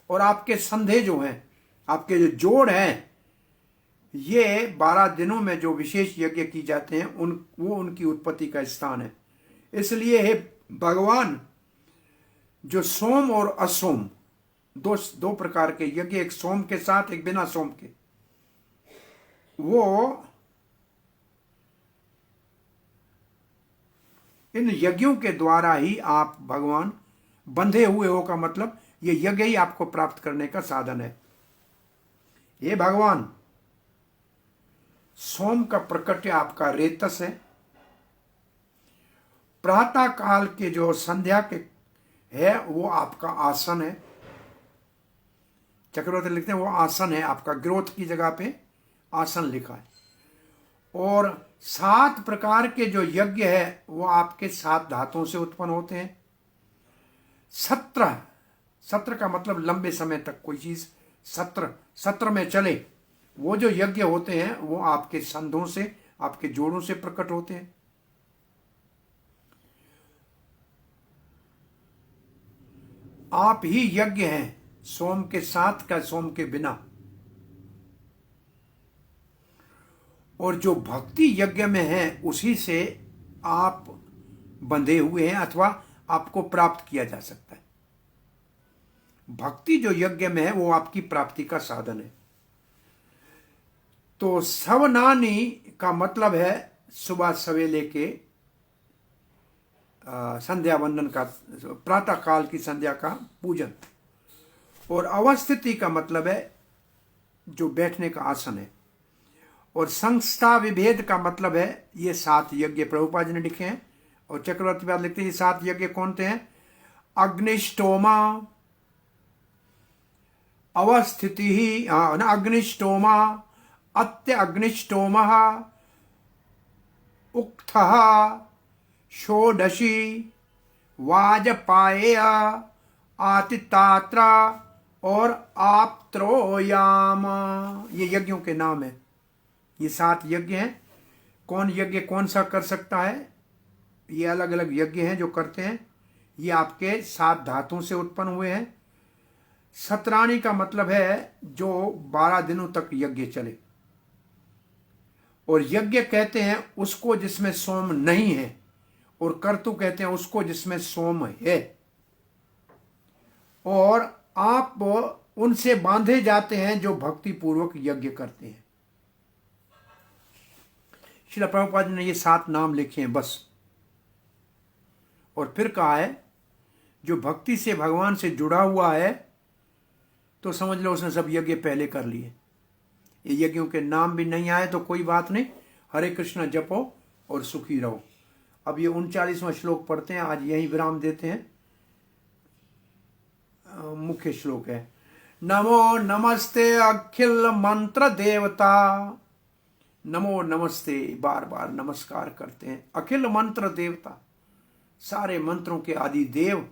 और आपके संधे जो हैं, आपके जो जोड़ हैं, ये 12 दिनों में जो विशेष यज्ञ की जाते हैं, वो उनकी उत्पत्ति का स्थान है। इसलिए हे भगवान, जो सोम और असोम, दो प्रकार के यज्ञ, एक सोम के साथ एक बिना सोम के, वो इन यज्ञों के द्वारा ही आप भगवान बंधे हुए हो, का मतलब ये यज्ञ ही आपको प्राप्त करने का साधन है। ये भगवान, सोम का प्रकट्य आपका रेतस है, प्रातः काल के जो संध्या के है वो आपका आसन है। चक्रवर्ती लिखते हैं वो आसन है आपका, ग्रोथ की जगह पे आसन लिखा है। और 7 प्रकार के जो यज्ञ है वो आपके 7 धातुओं से उत्पन्न होते हैं। 17 का मतलब लंबे समय तक कोई चीज सत्र में चले, वो जो यज्ञ होते हैं वो आपके संधों से, आपके जोड़ों से प्रकट होते हैं। आप ही यज्ञ हैं, सोम के साथ का सोम के बिना। और जो भक्ति यज्ञ में है उसी से आप बंधे हुए हैं अथवा आपको प्राप्त किया जा सकता है। भक्ति जो यज्ञ में है वो आपकी प्राप्ति का साधन है। तो सवनानी का मतलब है सुबह सवेले के संध्या वंदन का, प्रातः काल की संध्या का पूजन। और अवस्थिति का मतलब है जो बैठने का आसन है। और संस्था विभेद का मतलब है ये 7 यज्ञ प्रभुपाद जी ने लिखे हैं। और चक्रवर्ती पाद लिखते हैं ये 7 यज्ञ कौन से हैं? अग्निष्टोमा, अवस्थिति ही अग्निष्टोमा, अत्य अग्निष्टोम, उक्थ, षोडशी, वाजपायेय, आतितात्रा और आप्त्रोयाम। ये यज्ञों के नाम है। ये 7 यज्ञ हैं। कौन यज्ञ कौन सा कर सकता है? ये अलग अलग यज्ञ हैं जो करते हैं। ये आपके 7 धातुओं से उत्पन्न हुए हैं। सतराणी का मतलब है जो 12 दिनों तक यज्ञ चले। और यज्ञ कहते हैं उसको जिसमें सोम नहीं है, और कर्तु कहते हैं उसको जिसमें सोम है। और आप उनसे बांधे जाते हैं जो भक्ति पूर्वक यज्ञ करते हैं। श्रील प्रभुपाद जी ने ये 7 नाम लिखे हैं बस। और फिर कहा है जो भक्ति से भगवान से जुड़ा हुआ है तो समझ लो उसने सब यज्ञ पहले कर लिए। ये यज्ञों के नाम भी नहीं आए तो कोई बात नहीं, हरे कृष्ण जपो और सुखी रहो। अब ये 39वां श्लोक पढ़ते हैं, आज यही विराम देते हैं। मुख्य श्लोक है नमो नमस्ते अखिल मंत्र देवता। नमो नमस्ते, बार बार नमस्कार करते हैं। अखिल मंत्र देवता, सारे मंत्रों के आदि देव।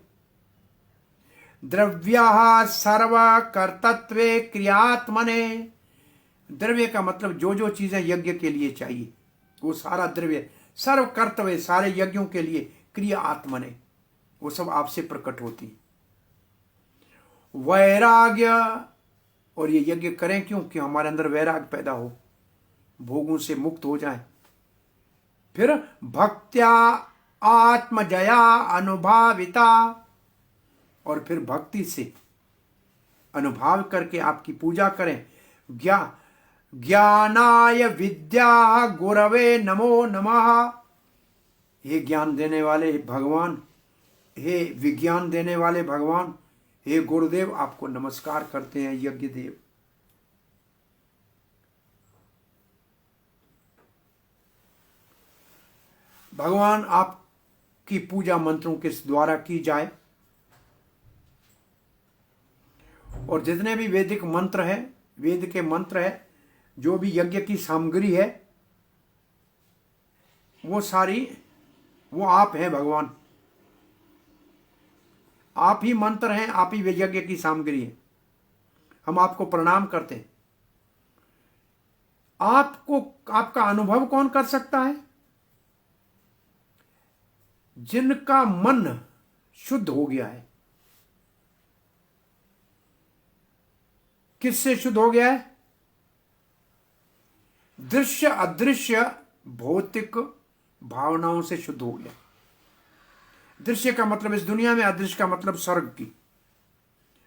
द्रव्या सर्व कर्तत्वे क्रियात्मने। द्रव्य का मतलब जो जो चीजें यज्ञ के लिए चाहिए वो सारा द्रव्य, सर्व कर्तव्य सारे यज्ञों के लिए, क्रिया आत्मने, वो सब आपसे प्रकट होती। वैराग्य, और ये यज्ञ करें क्यों? कि हमारे अंदर वैराग पैदा हो, भोगों से मुक्त हो जाए। फिर भक्त्या आत्मजया अनुभाविता, और फिर भक्ति से अनुभाव करके आपकी पूजा करें। ज्ञानाय विद्या गुरवे नमो नमः। हे ज्ञान देने वाले भगवान, हे विज्ञान देने वाले भगवान, हे गुरुदेव, आपको नमस्कार करते हैं यज्ञ देव। भगवान आपकी पूजा मंत्रों के द्वारा की जाए। और जितने भी वैदिक मंत्र है, वेद के मंत्र है, जो भी यज्ञ की सामग्री है, वो सारी वो आप हैं भगवान। आप ही मंत्र हैं, आप ही यज्ञ की सामग्री है। हम आपको प्रणाम करते हैं। आपको आपका अनुभव कौन कर सकता है? जिनका मन शुद्ध हो गया है। किससे शुद्ध हो गया है? दृश्य अदृश्य भौतिक भावनाओं से शुद्ध हो गया। दृश्य का मतलब इस दुनिया में, अदृश्य का मतलब स्वर्ग की।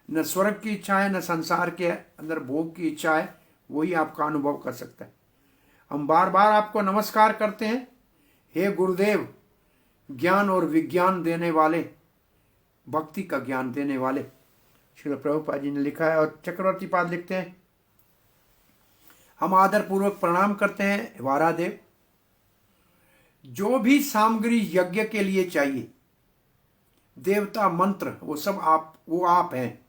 न स्वर्ग की इच्छा है, न संसार के अंदर भोग की इच्छा है, वही आपका अनुभव कर सकता है। हम बार बार आपको नमस्कार करते हैं, हे गुरुदेव, ज्ञान और विज्ञान देने वाले, भक्ति का ज्ञान देने वाले। श्रील प्रभुपाद जी ने लिखा है। और चक्रवर्ती पाद लिखते हैं, हम आदर पूर्वक प्रणाम करते हैं वारादेव। जो भी सामग्री यज्ञ के लिए चाहिए, देवता मंत्र, वो सब आप हैं।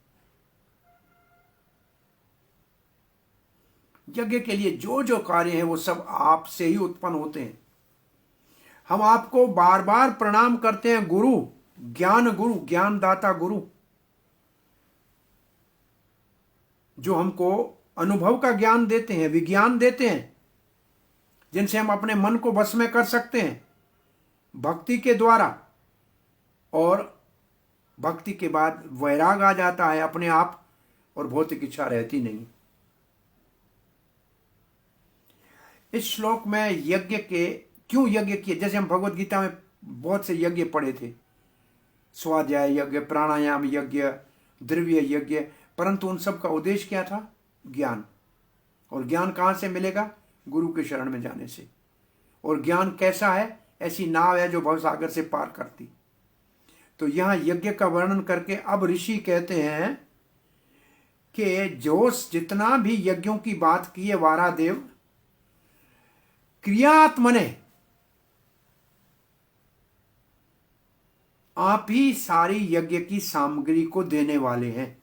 यज्ञ के लिए जो जो कार्य है वो सब आपसे ही उत्पन्न होते हैं। हम आपको बार बार प्रणाम करते हैं गुरु, ज्ञानदाता गुरु, जो हमको अनुभव का ज्ञान देते हैं, विज्ञान देते हैं, जिनसे हम अपने मन को बस में कर सकते हैं भक्ति के द्वारा। और भक्ति के बाद वैराग आ जाता है अपने आप, और भौतिक इच्छा रहती नहीं। इस श्लोक में यज्ञ के क्यों यज्ञ किए, जैसे हम भगवत गीता में बहुत से यज्ञ पढ़े थे, स्वाध्याय यज्ञ, प्राणायाम यज्ञ, द्रव्य यज्ञ, परंतु उन सब का उद्देश्य क्या था? ज्ञान। और ज्ञान कहाँ से मिलेगा? गुरु के शरण में जाने से। और ज्ञान कैसा है? ऐसी नाव है जो भवसागर से पार करती। तो यहां यज्ञ का वर्णन करके अब ऋषि कहते हैं कि जो जितना भी यज्ञों की बात की है वारादेव, क्रियात्मने आप ही सारी यज्ञ की सामग्री को देने वाले हैं।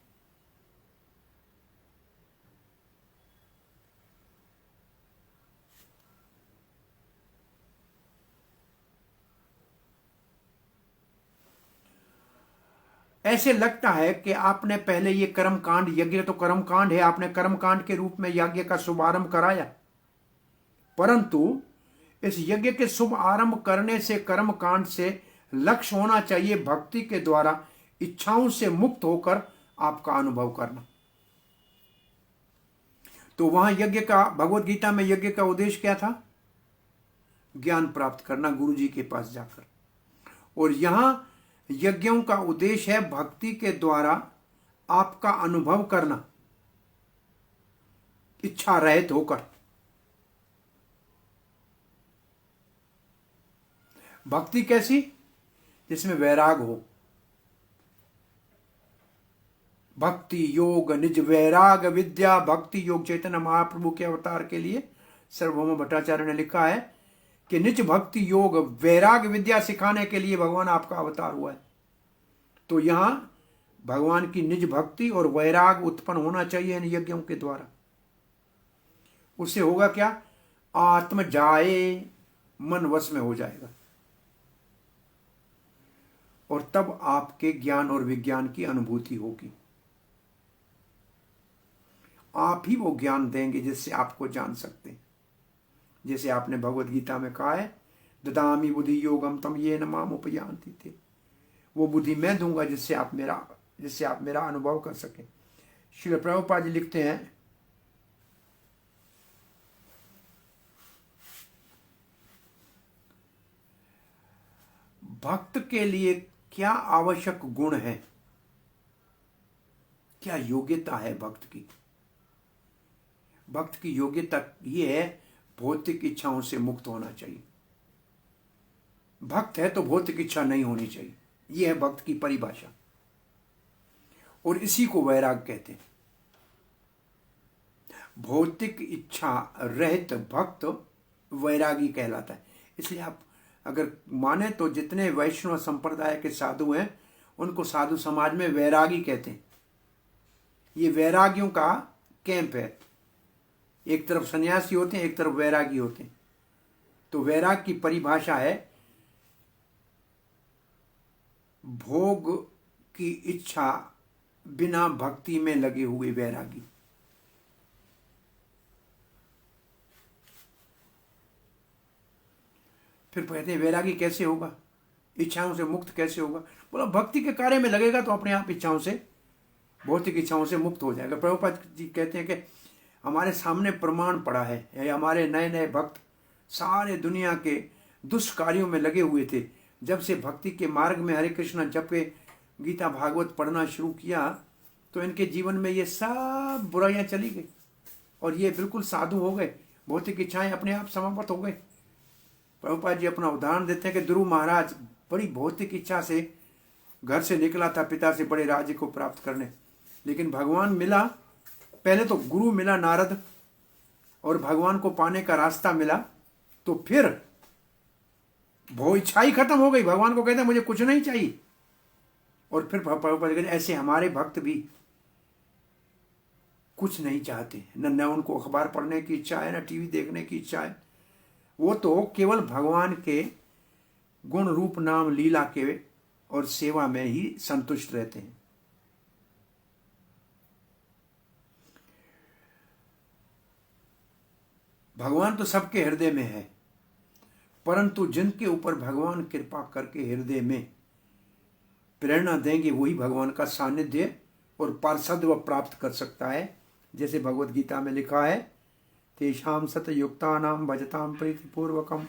ऐसे लगता है कि आपने पहले ये कर्म कांड, यज्ञ तो कर्म कांड है, आपने कर्म कांड के रूप में यज्ञ का शुभारंभ कराया, परंतु इस यज्ञ के शुभ आरंभ करने से, कर्म कांड से लक्ष्य होना चाहिए भक्ति के द्वारा इच्छाओं से मुक्त होकर आपका अनुभव करना। तो वहां यज्ञ का, भगवत गीता में यज्ञ का उद्देश्य क्या था? ज्ञान प्राप्त करना गुरु जी के पास जाकर। और यहां यज्ञों का उद्देश्य है भक्ति के द्वारा आपका अनुभव करना, इच्छा रहित होकर। भक्ति कैसी? जिसमें वैराग हो। भक्ति योग निज वैराग विद्या, भक्ति योग चैतन्य महाप्रभु के अवतार के लिए सार्वभौम भट्टाचार्य ने लिखा है कि निज भक्ति योग वैराग विद्या सिखाने के लिए भगवान आपका अवतार हुआ है। तो यहां भगवान की निज भक्ति और वैराग उत्पन्न होना चाहिए इन यज्ञों के द्वारा। उससे होगा क्या? आत्म जाए, मन वश में हो जाएगा, और तब आपके ज्ञान और विज्ञान की अनुभूति होगी। आप ही वो ज्ञान देंगे जिससे आपको जान सकते हैं। जैसे आपने भगवत गीता में कहा है, ददामि बुद्धि योगम तम ये न माम उपयान्ति थे। वो बुद्धि मैं दूंगा जिससे आप मेरा अनुभव कर सकें। श्री प्रभुपाद जी लिखते हैं, भक्त के लिए क्या आवश्यक गुण है, क्या योग्यता है भक्त की? भक्त की योग्यता ये है, भौतिक इच्छाओं से मुक्त होना चाहिए। भक्त है तो भौतिक इच्छा नहीं होनी चाहिए, ये है भक्त की परिभाषा। और इसी को वैराग कहते हैं। भौतिक इच्छा रहित भक्त वैरागी कहलाता है। इसलिए आप अगर माने तो जितने वैष्णव संप्रदाय के साधु हैं उनको साधु समाज में वैरागी कहते हैं। ये वैरागियों का कैंप है। एक तरफ सन्यासी होते हैं, एक तरफ वैरागी होते हैं। तो वैराग की परिभाषा है भोग की इच्छा बिना भक्ति में लगे हुए वैरागी। फिर कहते हैं वैरागी कैसे होगा, इच्छाओं से मुक्त कैसे होगा? बोला भक्ति के कार्य में लगेगा तो अपने आप इच्छाओं से, भौतिक इच्छाओं से मुक्त हो जाएगा। प्रभुपाद जी कहते हैं कि हमारे सामने प्रमाण पड़ा है, हमारे नए नए भक्त सारे दुनिया के दुष्ट कार्यों में लगे हुए थे। जब से भक्ति के मार्ग में हरे कृष्ण जप के गीता भागवत पढ़ना शुरू किया तो इनके जीवन में ये सब बुराइयां चली गई और ये बिल्कुल साधु हो गए। भौतिक इच्छाएं अपने आप समाप्त हो गई। प्रभुपाद जी अपना उदाहरण देते हैं कि ध्रुव महाराज बड़ी भौतिक इच्छा से घर से निकला था पिता से बड़े राज्य को प्राप्त करने, लेकिन भगवान मिला। पहले तो गुरु मिला नारद और भगवान को पाने का रास्ता मिला, तो फिर वो इच्छा ही खत्म हो गई। भगवान को कहते मुझे कुछ नहीं चाहिए। और फिर प्रभुपाद कहते ऐसे हमारे भक्त भी कुछ नहीं चाहते, न उनको अखबार पढ़ने की इच्छा है, न टीवी देखने की इच्छा है। वो तो केवल भगवान के गुण रूप नाम लीला के और सेवा में ही संतुष्ट रहते हैं। भगवान तो सबके हृदय में है, परंतु जिनके ऊपर भगवान कृपा करके हृदय में प्रेरणा देंगे वही भगवान का सानिध्य और पार्षदत्व प्राप्त कर सकता है। जैसे भगवत गीता में लिखा है, तेषां सतयुक्तानां भजतां प्रीतिपूर्वकं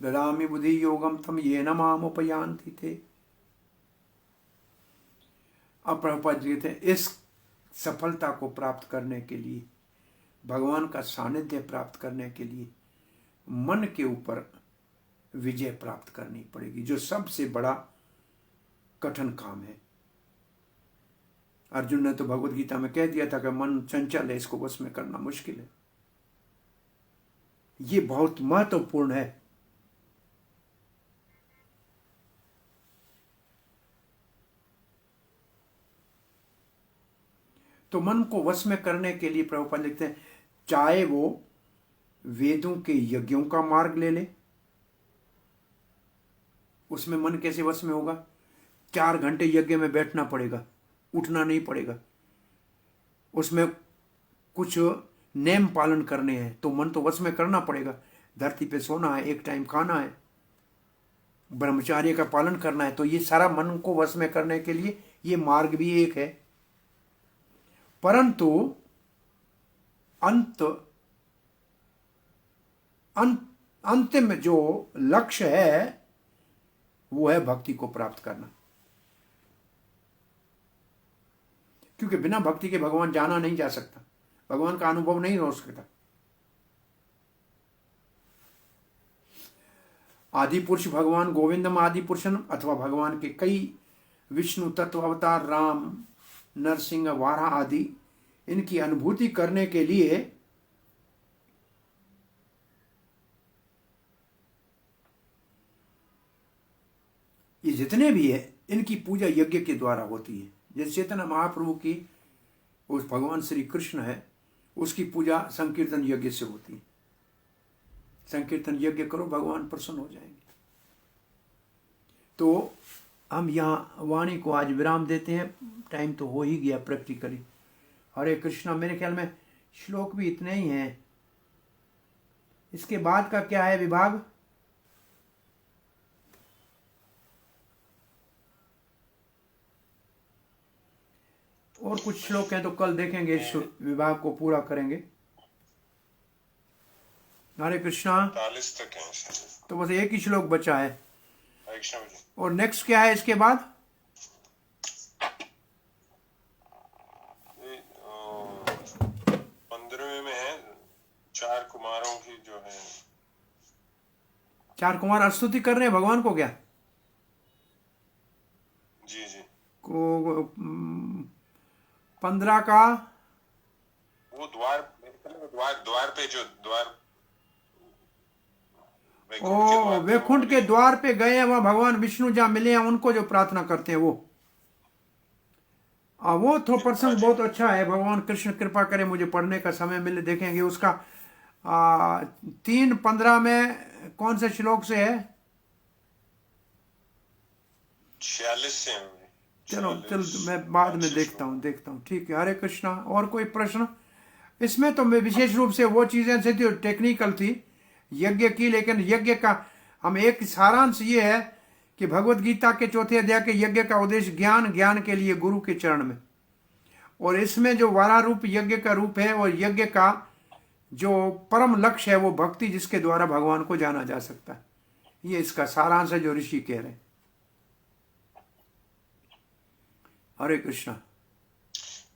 ददामि बुद्धि योगम तम येन माम उपयान्ति ते। अब प्रभुपाद जी कहते हैं इस सफलता को प्राप्त करने के लिए, भगवान का सानिध्य प्राप्त करने के लिए मन के ऊपर विजय प्राप्त करनी पड़ेगी, जो सबसे बड़ा कठिन काम है। अर्जुन ने तो भगवत गीता में कह दिया था कि मन चंचल है, इसको वश में करना मुश्किल है। ये बहुत महत्वपूर्ण है। तो मन को वश में करने के लिए प्रभुपाद लिखते हैं, चाहे वो वेदों के यज्ञों का मार्ग ले ले, उसमें मन कैसे वश में होगा? 4 घंटे यज्ञ में बैठना पड़ेगा, उठना नहीं पड़ेगा। उसमें कुछ नेम पालन करने हैं, तो मन तो वश में करना पड़ेगा। धरती पे सोना है, एक टाइम खाना है, ब्रह्मचार्य का पालन करना है, तो ये सारा मन को वश में करने के लिए ये मार्ग भी एक है। परंतु अंतिम जो लक्ष्य है वो है भक्ति को प्राप्त करना, क्योंकि बिना भक्ति के भगवान जाना नहीं जा सकता, भगवान का अनुभव नहीं हो सकता। आदि पुरुष भगवान गोविंदम आदि पुरुषन, अथवा भगवान के कई विष्णु तत्व अवतार, राम, नरसिंह, वारा आदि, इनकी अनुभूति करने के लिए ये जितने भी है इनकी पूजा यज्ञ के द्वारा होती है। जैसे चैतन्य महाप्रभु की उस भगवान श्री कृष्ण है, उसकी पूजा संकीर्तन यज्ञ से होती है। संकीर्तन यज्ञ करो, भगवान प्रसन्न हो जाएंगे। तो हम यहाँ वाणी को आज विराम देते हैं, टाइम तो हो ही गया प्रैक्टिकली। हरे कृष्णा। मेरे ख्याल में श्लोक भी इतने ही हैं। इसके बाद का क्या है विभाग? और कुछ श्लोक हैं तो कल देखेंगे, इस विभाग को पूरा करेंगे। हरे कृष्णा। 40 तक है शायद। तो बस एक ही श्लोक बचा है। हरे कृष्णा जी। और नेक्स्ट क्या है इसके बाद? ये 15वें में है 4 कुमारों की जो है। 4 कुमार स्तुति कर रहे हैं भगवान को क्या? जी जी। को 15 का वो द्वार पे जो द्वार वैकुंठ के द्वार पे गए हैं, वहां भगवान विष्णु जहां मिले हैं, उनको जो प्रार्थना करते हैं वो तो प्रसंग बहुत अच्छा है। भगवान कृष्ण कृपा करे मुझे पढ़ने का समय मिले, देखेंगे उसका। 3:15 में कौन से श्लोक से है? 46 से है। चलो मैं बाद में देखता हूँ। ठीक है। हरे कृष्णा। और कोई प्रश्न? इसमें तो मैं विशेष रूप से वो चीजें थी जो टेक्निकल थी यज्ञ की, लेकिन यज्ञ का हम एक सारांश ये है कि भगवत गीता के 4थे अध्याय के यज्ञ का उद्देश्य ज्ञान के लिए गुरु के चरण में, और इसमें जो वारा रूप यज्ञ का रूप है, और यज्ञ का जो परम लक्ष्य है वो भक्ति, जिसके द्वारा भगवान को जाना जा सकता है। ये इसका सारांश है जो ऋषि कह रहे हैं। हरे कृष्णा।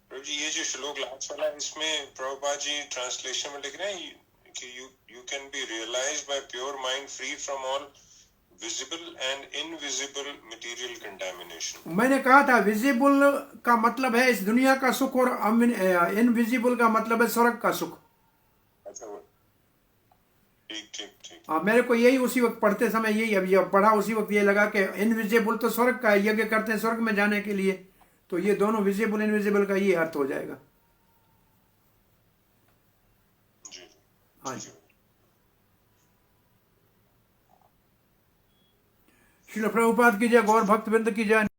प्रभु जी, ये जो श्लोक लास्ट वाला है, इसमें प्रभुपाद जी ट्रांसलेशन में लिख रहे हैं कि you can be realized by pure mind, free from all visible and invisible material contamination. मैंने कहा था विजिबल का मतलब है इस दुनिया का सुख, और इनविजिबल का मतलब है स्वर्ग का सुख। अच्छा, ठीक। मेरे को यही उसी वक्त पढ़ते समय यही अभी पढ़ा, उसी वक्त ये लगा कि इनविजिबल तो स्वर्ग का है, यज्ञ करते हैं स्वर्ग में जाने के लिए, तो ये दोनों विजिबल इनविजिबल का ये अर्थ हो जाएगा। हाँ जी। श्रील प्रभुपाद की जय, गौर भक्त वृंद की जय।